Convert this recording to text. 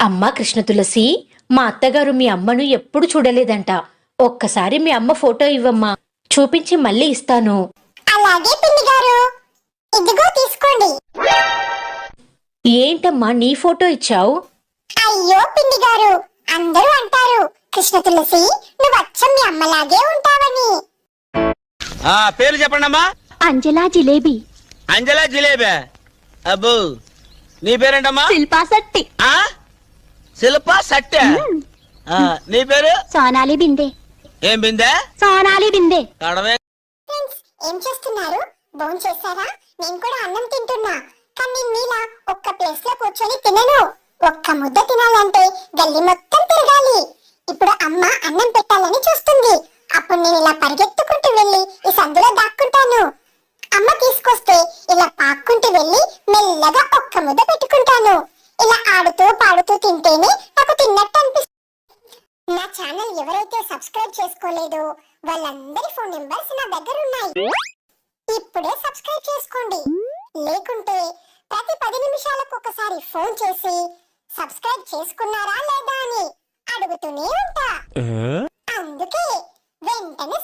అమ్మా కృష్ణ తులసి, మా అత్తగారు మీ అమ్మను ఎప్పుడు చూడలేదంట. ఒక్కసారి మీ అమ్మ ఫోటో ఇవ్వమ్మా, చూపించి మళ్ళీ ఇస్తాను. అలాగే పిన్ని గారు, ఇదిగో తీసుకోండి. ఏంటమ్మా నీ ఫోటో ఇచ్చావు? అయ్యో పిన్ని గారు, అందరూ అంటారు కృష్ణ తులసి నువ్వు అచ్చం మీ అమ్మలాగే ఉంటావని. పేరు చెప్పండి అమ్మా. అంజలా జిలేబీ. అంజలా జిలేబీ. అబ్బో, నీ పేరేంటమ్మా? శిల్పా శెట్టి. శిల్పా శెట్టి. నీ పేరు? సోనాలి బిందే. ఏం బిందే? సోనాలి బిందే. కడవే. ఫ్రెండ్స్, ఏం చేస్తున్నారు? భోజనం చేశారా? నేను కూడా అన్నం తింటున్నా, కానీ నేను మీలా ఒక్క ప్లేస్ లో కూర్చొని తినను. ఒక్క ముద్ద తినాలంటే గల్లి మొత్తం తిరగాలి. ఇప్పుడు అమ్మ అన్నం పెట్టాలని చూస్తుంది. అప్పుడు నేను ఇలా పరిగెత్తుకుంటూ వెళ్ళి ఈ సందులో దాక్కుంటాను. అమ్మ తీసుకొస్తే ఇలా పాక్కుంటూ వెళ్ళి మెల్లగా ఒక్క ముద్ద పెట్టుకుంటాను. ఇలా ఆడుతూ పాడుతూ తింటేనే నాకు తిన్నట్టు అనిపిస్తుంది. నా ఛానల్ ఎవరైతే సబ్స్క్రైబ్ చేసుకోలేదో వాళ్ళందరి ఫోన్ నెంబర్స్ నా దగ్గర ఉన్నాయి. ఇప్పుడే సబ్స్క్రైబ్ చేసుకోండి, లేకుంటే ప్రతి 10 నిమిషాలకు ఒకసారి ఫోన్ చేసి సబ్స్క్రైబ్ చేసుకున్నారా లేదా అని అడుగుతూనే ఉంటా. అందుకే వెంటనే